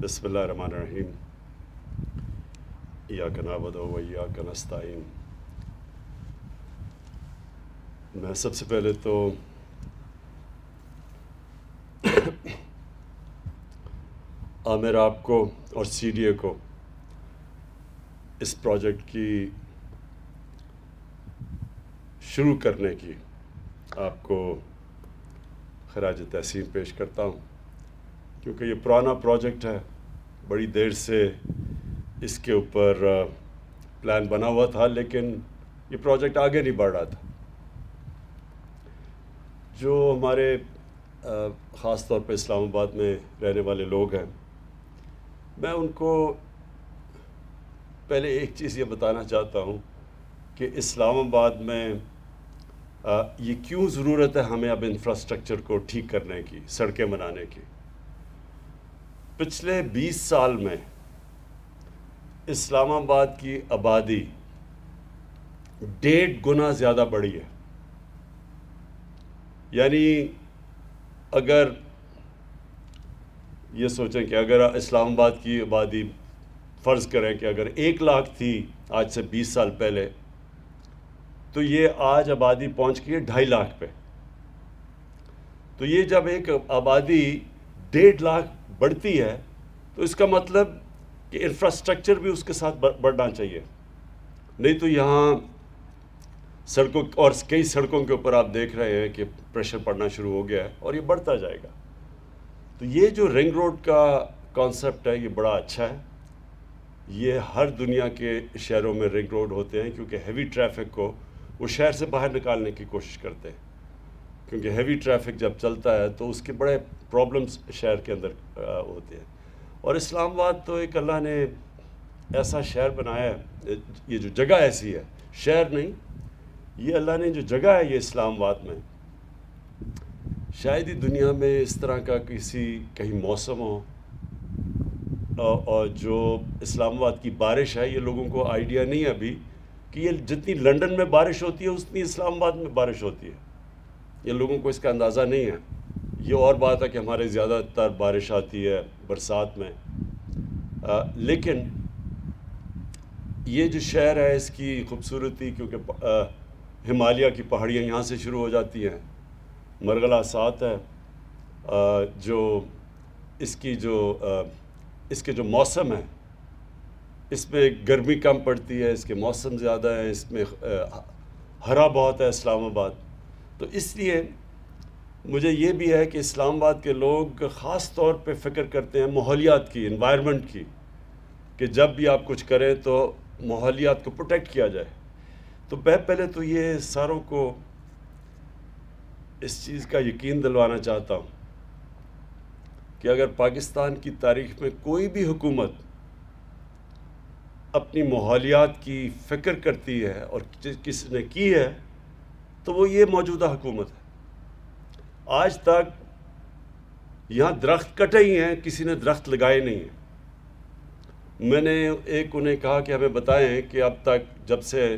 بسم اللہ الرحمن الرحیم ایاک نعبد و ایاک نستعین۔ میں سب سے پہلے تو عامر آپ کو اور سی ڈی اے کو اس پروجیکٹ کی شروع کرنے کی آپ کو خراج تحسین پیش کرتا ہوں، کیونکہ یہ پرانا پروجیکٹ ہے، بڑی دیر سے اس کے اوپر پلان بنا ہوا تھا، لیکن یہ پروجیکٹ آگے نہیں بڑھ رہا تھا۔ جو ہمارے خاص طور پہ اسلام آباد میں رہنے والے لوگ ہیں، میں ان کو پہلے ایک چیز یہ بتانا چاہتا ہوں کہ اسلام آباد میں یہ کیوں ضرورت ہے ہمیں اب انفراسٹرکچر کو ٹھیک کرنے کی، سڑکیں بنانے کی۔ پچھلے 20 سال میں اسلام آباد کی آبادی 1.5 گنا زیادہ بڑھی ہے۔ یعنی اگر یہ سوچیں کہ اگر اسلام آباد کی آبادی فرض کریں کہ اگر 1 لاکھ تھی آج سے 20 سال پہلے، تو یہ آج آبادی پہنچ گئی ہے 2.5 لاکھ پہ۔ تو یہ جب ایک آبادی 1.5 لاکھ بڑھتی ہے تو اس کا مطلب کہ انفراسٹرکچر بھی اس کے ساتھ بڑھنا چاہیے، نہیں تو یہاں سڑکوں اور کئی سڑکوں کے اوپر آپ دیکھ رہے ہیں کہ پریشر پڑنا شروع ہو گیا ہے اور یہ بڑھتا جائے گا۔ تو یہ جو رنگ روڈ کا کانسیپٹ ہے یہ بڑا اچھا ہے۔ یہ ہر دنیا کے شہروں میں رنگ روڈ ہوتے ہیں، کیونکہ ہیوی ٹریفک کو وہ شہر سے باہر نکالنے کی کوشش کرتے ہیں، کیونکہ ہیوی ٹریفک جب چلتا ہے تو اس کے بڑے پرابلمس شہر کے اندر ہوتے ہیں۔ اور اسلام آباد تو ایک اللہ نے ایسا شہر بنایا ہے، یہ جو جگہ ایسی ہے، شہر نہیں، یہ اللہ نے جو جگہ ہے یہ اسلام آباد میں، شاید ہی دنیا میں اس طرح کا کہیں موسم ہو، اور جو اسلام آباد کی بارش ہے، یہ لوگوں کو آئیڈیا نہیں ہے ابھی کہ یہ جتنی لنڈن میں بارش ہوتی ہے اتنی اسلام آباد میں بارش ہوتی ہے، یہ لوگوں کو اس کا اندازہ نہیں ہے۔ یہ اور بات ہے کہ ہمارے زیادہ تر بارش آتی ہے برسات میں، لیکن یہ جو شہر ہے اس کی خوبصورتی، کیونکہ ہمالیہ کی پہاڑیاں یہاں سے شروع ہو جاتی ہیں، مرغلہ ساتھ ہے، جو اس کے جو موسم ہے اس میں گرمی کم پڑتی ہے، اس کے موسم زیادہ ہیں، اس میں ہرا بہت ہے اسلام آباد۔ تو اس لیے مجھے یہ بھی ہے کہ اسلام آباد کے لوگ خاص طور پہ فکر کرتے ہیں ماحولیات کی، انوائرمنٹ کی، کہ جب بھی آپ کچھ کریں تو ماحولیات کو پروٹیکٹ کیا جائے۔ تو پہلے تو یہ ساروں کو اس چیز کا یقین دلوانا چاہتا ہوں کہ اگر پاکستان کی تاریخ میں کوئی بھی حکومت اپنی ماحولیات کی فکر کرتی ہے اور کسی نے کی ہے تو وہ یہ موجودہ حکومت ہے۔ آج تک یہاں درخت کٹے ہی ہیں، کسی نے درخت لگائے نہیں ہیں۔ میں نے انہیں کہا کہ ہمیں بتائیں کہ اب تک جب سے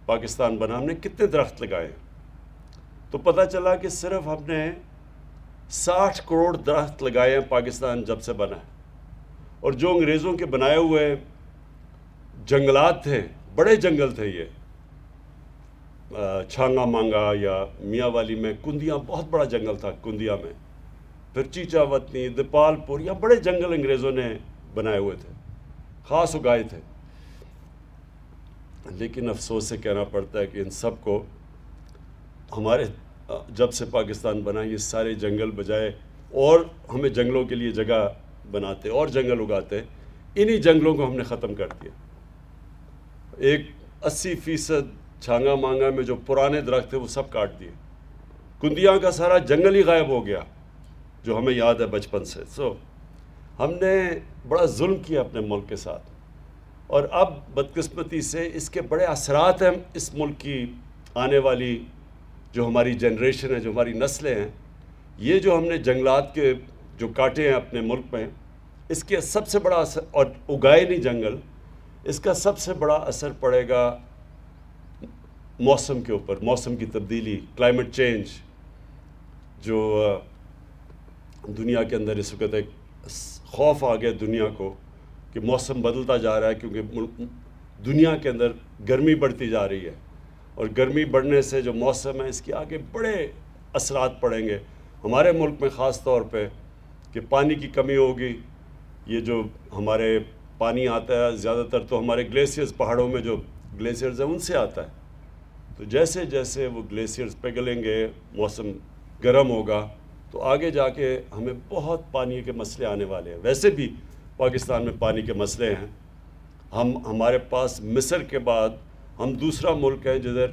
پاکستان بنا ہم نے کتنے درخت لگائے ہیں، تو پتہ چلا کہ صرف ہم نے 60 کروڑ درخت لگائے ہیں پاکستان جب سے بنا ہے۔ اور جو انگریزوں کے بنائے ہوئے جنگلات تھے، بڑے جنگل تھے، یہ چھانگا مانگا یا میاں والی میں کندیاں، بہت بڑا جنگل تھا کندیا میں، پھر چیچا وطنی، دیپال پور، یا بڑے جنگل انگریزوں نے بنائے ہوئے تھے، خاص اگائے تھے۔ لیکن افسوس سے کہنا پڑتا ہے کہ ان سب کو ہمارے جب سے پاکستان بنا یہ سارے جنگل بجائے اور ہمیں جنگلوں کے لیے جگہ بناتے اور جنگل اگاتے، انہی جنگلوں کو ہم نے ختم کر دیا۔ ایک 80% چھانگا مانگا میں جو پرانے درخت تھے وہ سب کاٹ دیے، کندیاں کا سارا جنگل ہی غائب ہو گیا جو ہمیں یاد ہے بچپن سے۔ ہم نے بڑا ظلم کیا اپنے ملک کے ساتھ، اور اب بدقسمتی سے اس کے بڑے اثرات ہیں اس ملک کی آنے والی جو ہماری جنریشن ہے، جو ہماری نسلیں ہیں۔ یہ جو ہم نے جنگلات کے جو کاٹے ہیں اپنے ملک میں، اس کے سب سے بڑا اثر، اور اگائے نہیں جنگل، اس کا سب سے بڑا اثر پڑے گا موسم کے اوپر، موسم کی تبدیلی، کلائمیٹ چینج، جو دنیا کے اندر اس وقت ایک خوف آ گیا دنیا کو کہ موسم بدلتا جا رہا ہے، کیونکہ دنیا کے اندر گرمی بڑھتی جا رہی ہے، اور گرمی بڑھنے سے جو موسم ہے اس کے آگے بڑے اثرات پڑیں گے ہمارے ملک میں، خاص طور پہ کہ پانی کی کمی ہوگی. یہ جو ہمارے پانی آتا ہے زیادہ تر تو ہمارے گلیشیئرز، پہاڑوں میں جو گلیشیئرز ہیں ان سے آتا ہے. تو جیسے جیسے وہ گلیشیئرز پگھلیں گے، موسم گرم ہوگا، تو آگے جا کے ہمیں بہت پانی کے مسئلے آنے والے ہیں. ویسے بھی پاکستان میں پانی کے مسئلے ہیں. ہمارے پاس مصر کے بعد ہم دوسرا ملک ہے جدھر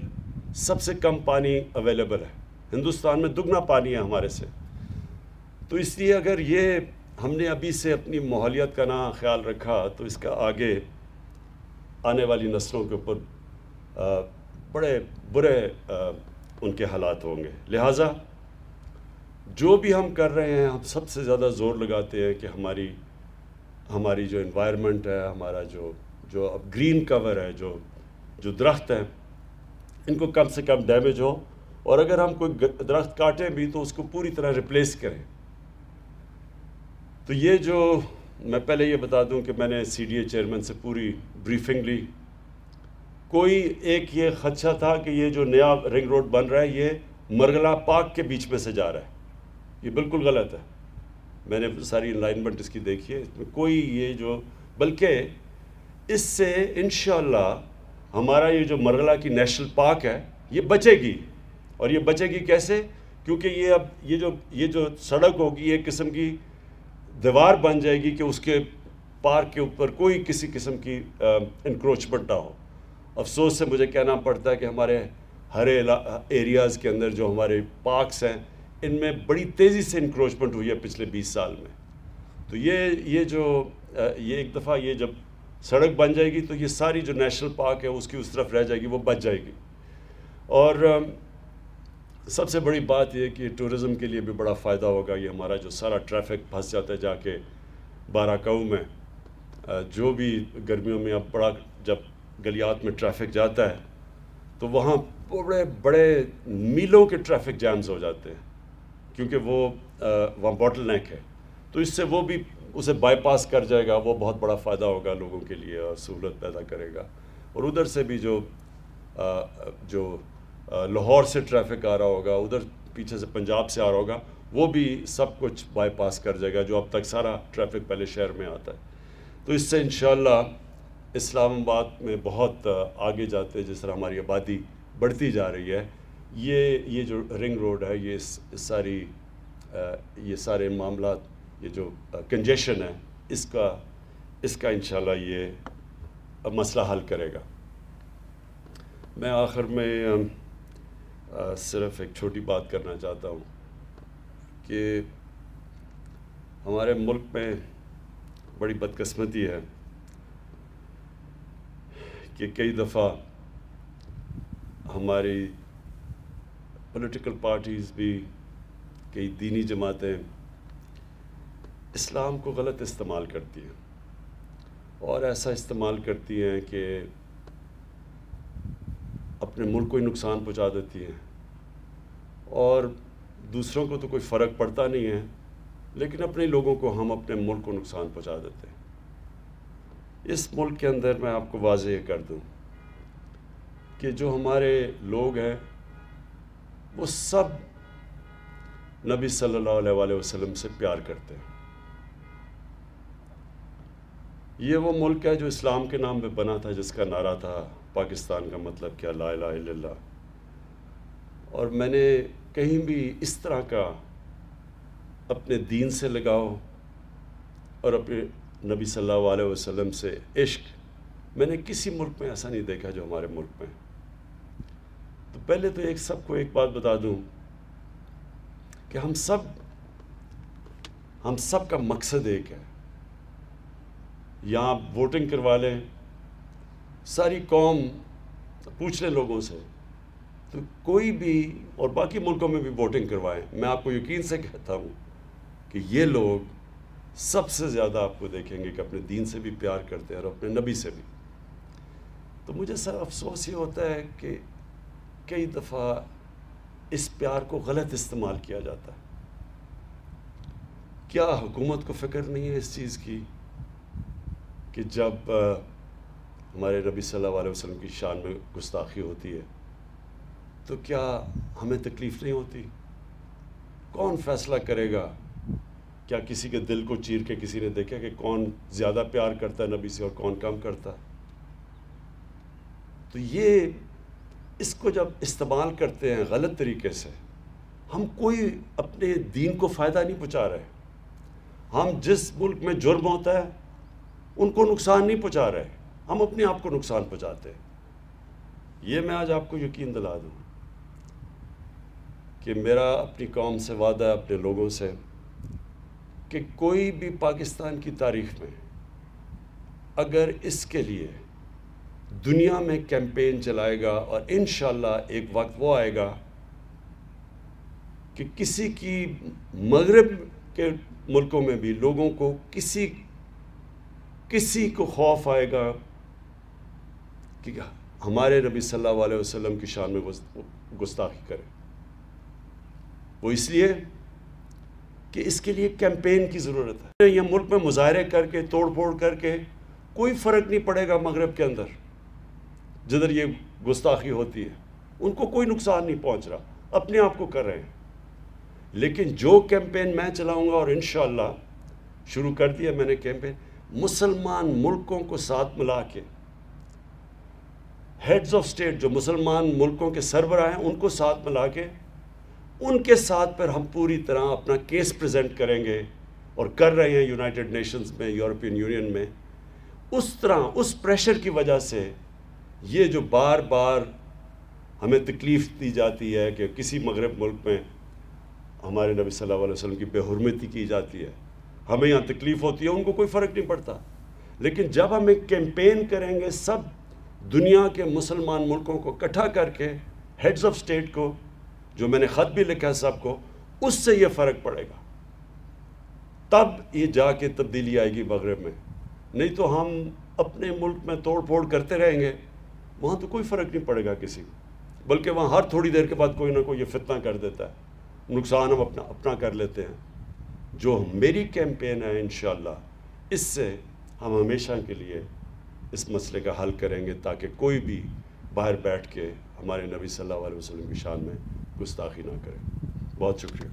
سب سے کم پانی اویلیبل ہے. ہندوستان میں دگنا پانی ہے ہمارے سے. تو اس لیے اگر یہ ہم نے ابھی سے اپنی ماحولیات کا نہ خیال رکھا تو اس کا آگے آنے والی نسلوں کے اوپر بڑے برے ان کے حالات ہوں گے. لہٰذا جو بھی ہم کر رہے ہیں، ہم سب سے زیادہ زور لگاتے ہیں کہ ہماری جو انوائرمنٹ ہے، ہمارا جو اب گرین کور ہے، جو درخت ہیں، ان کو کم سے کم ڈیمیج ہو، اور اگر ہم کوئی درخت کاٹیں بھی تو اس کو پوری طرح ریپلیس کریں. تو یہ جو میں پہلے یہ بتا دوں کہ میں نے سی ڈی اے چیئرمین سے پوری بریفنگ لی. کوئی ایک یہ خدشہ تھا کہ یہ جو نیا رنگ روڈ بن رہا ہے یہ مرغلہ پارک کے بیچ میں سے جا رہا ہے. یہ بالکل غلط ہے. میں نے ساری الائنمنٹ اس کی دیکھی ہے، اس میں کوئی یہ جو، بلکہ اس سے انشاءاللہ ہمارا یہ جو مرغلہ کی نیشنل پارک ہے یہ بچے گی. اور یہ بچے گی کیسے؟ کیونکہ یہ اب یہ جو سڑک ہوگی ایک قسم کی دیوار بن جائے گی کہ اس کے پارک کے اوپر کوئی کسی قسم کی انکروچمنٹ نہ ہو. افسوس سے مجھے کہنا پڑتا ہے کہ ہمارے ہر ایریاز کے اندر جو ہمارے پارکس ہیں ان میں بڑی تیزی سے انکروچمنٹ ہوئی ہے پچھلے 20 سال میں. تو یہ ایک دفعہ یہ جب سڑک بن جائے گی تو یہ ساری جو نیشنل پارک ہے اس کی اس طرف رہ جائے گی، وہ بچ جائے گی. اور سب سے بڑی بات یہ کہ ٹورزم کے لیے بھی بڑا فائدہ ہوگا. یہ ہمارا جو سارا ٹریفک پھنس جاتا ہے جا کے باراکاؤ میں، جو بھی گرمیوں میں اب بڑا جب گلیات میں ٹریفک جاتا ہے تو وہاں بڑے میلوں کے ٹریفک جیمز ہو جاتے ہیں، کیونکہ وہاں باٹل نیک ہے. تو اس سے وہ بھی اسے بائی پاس کر جائے گا. وہ بہت بڑا فائدہ ہوگا لوگوں کے لیے اور سہولت پیدا کرے گا. اور ادھر سے بھی جو لاہور سے ٹریفک آ رہا ہوگا، ادھر پیچھے سے پنجاب سے آ رہا ہوگا، وہ بھی سب کچھ بائی پاس کر جائے گا، جو اب تک سارا ٹریفک پہلے شہر میں آتا ہے. تو اس سے انشاءاللہ اسلام آباد میں بہت آگے جاتے ہیں. جس طرح ہماری آبادی بڑھتی جا رہی ہے، یہ جو رنگ روڈ ہے یہ سارے معاملات، یہ جو کنجیشن ہے اس کا انشاءاللہ یہ مسئلہ حل کرے گا. میں آخر میں صرف ایک چھوٹی بات کرنا چاہتا ہوں کہ ہمارے ملک میں بڑی بدقسمتی ہے کہ کئی دفعہ ہماری پولیٹیکل پارٹیز بھی، کئی دینی جماعتیں اسلام کو غلط استعمال کرتی ہیں، اور ایسا استعمال کرتی ہیں کہ اپنے ملک کو ہی نقصان پہنچا دیتی ہیں، اور دوسروں کو تو کوئی فرق پڑتا نہیں ہے، لیکن اپنے لوگوں کو ہم اپنے ملک کو نقصان پہنچا دیتے ہیں. اس ملک کے اندر میں آپ کو واضح کر دوں کہ جو ہمارے لوگ ہیں وہ سب نبی صلی اللہ علیہ وسلم سے پیار کرتے ہیں. یہ وہ ملک ہے جو اسلام کے نام پہ بنا تھا، جس کا نعرہ تھا پاکستان کا مطلب کیا، لا الہ الا اللہ. اور میں نے کہیں بھی اس طرح کا اپنے دین سے لگاؤ اور اپنے نبی صلی اللہ علیہ وسلم سے عشق میں نے کسی ملک میں ایسا نہیں دیکھا جو ہمارے ملک میں. تو پہلے تو سب کو ایک بات بتا دوں کہ ہم سب کا مقصد ایک ہے. یہاں ووٹنگ کروا لیں، ساری قوم پوچھ لیں لوگوں سے، تو کوئی بھی، اور باقی ملکوں میں بھی ووٹنگ کروائیں، میں آپ کو یقین سے کہتا ہوں کہ یہ لوگ سب سے زیادہ آپ کو دیکھیں گے کہ اپنے دین سے بھی پیار کرتے ہیں اور اپنے نبی سے بھی. تو مجھے سر افسوس یہ ہوتا ہے کہ کئی دفعہ اس پیار کو غلط استعمال کیا جاتا ہے کیا حکومت کو فکر نہیں ہے اس چیز کی کہ جب ہمارے نبی صلی اللہ علیہ وسلم کی شان میں گستاخی ہوتی ہے تو کیا ہمیں تکلیف نہیں ہوتی؟ کون فیصلہ کرے گا؟ کیا کسی کے دل کو چیر کے کسی نے دیکھا کہ کون زیادہ پیار کرتا ہے نبی سے اور کون کم کرتا ہے؟ تو یہ اس کو جب استعمال کرتے ہیں غلط طریقے سے، ہم کوئی اپنے دین کو فائدہ نہیں پہنچا رہے. ہم جس ملک میں جرم ہوتا ہے ان کو نقصان نہیں پہنچا رہے، ہم اپنے آپ کو نقصان پہنچاتے ہیں. یہ میں آج آپ کو یقین دلا دوں کہ میرا اپنی قوم سے وعدہ ہے، اپنے لوگوں سے، کہ کوئی بھی پاکستان کی تاریخ میں اگر اس کے لیے دنیا میں کیمپین چلائے گا، اور انشاءاللہ ایک وقت وہ آئے گا کہ کسی کی مغرب کے ملکوں میں بھی لوگوں کو کسی کو خوف آئے گا کہ ہمارے نبی صلی اللہ علیہ وسلم کی شان میں گستاخی کرے، وہ اس لیے کہ اس کے لیے کیمپین کی ضرورت ہے. یہ ملک میں مظاہرے کر کے توڑ پھوڑ کر کے کوئی فرق نہیں پڑے گا. مغرب کے اندر جدھر یہ گستاخی ہوتی ہے ان کو کوئی نقصان نہیں پہنچ رہا، اپنے آپ کو کر رہے ہیں. لیکن جو کیمپین میں چلاؤں گا، اور انشاءاللہ شروع کر دیا میں نے کیمپین، مسلمان ملکوں کو ساتھ ملا کے، ہیڈز آف سٹیٹ جو مسلمان ملکوں کے سربراہ ہیں ان کو ساتھ ملا کے، ان کے ساتھ پر ہم پوری طرح اپنا کیس پریزنٹ کریں گے، اور کر رہے ہیں یونائٹڈ نیشنز میں، یورپین یونین میں. اس طرح اس پریشر کی وجہ سے یہ جو بار بار ہمیں تکلیف دی جاتی ہے کہ کسی مغرب ملک میں ہمارے نبی صلی اللہ علیہ وسلم کی بے حرمتی کی جاتی ہے، ہمیں یہاں تکلیف ہوتی ہے، ان کو کوئی فرق نہیں پڑتا. لیکن جب ہم ایک کیمپین کریں گے سب دنیا کے مسلمان ملکوں کو اکٹھا کر کے، ہیڈز آف سٹیٹ کو، جو میں نے خط بھی لکھا ہے سب کو، اس سے یہ فرق پڑے گا. تب یہ جا کے تبدیلی آئے گی مغرب میں. نہیں تو ہم اپنے ملک میں توڑ پھوڑ کرتے رہیں گے، وہاں تو کوئی فرق نہیں پڑے گا کسی کو، بلکہ وہاں ہر تھوڑی دیر کے بعد کوئی نہ کوئی یہ فتنہ کر دیتا ہے، نقصان ہم اپنا کر لیتے ہیں. جو میری کیمپین ہے انشاءاللہ، اس سے ہم ہمیشہ کے لیے اس مسئلے کا حل کریں گے، تاکہ کوئی بھی باہر بیٹھ کے ہمارے نبی صلی اللہ علیہ وسلم کی شان میں گستاخی نہ کرے. بہت شکریہ.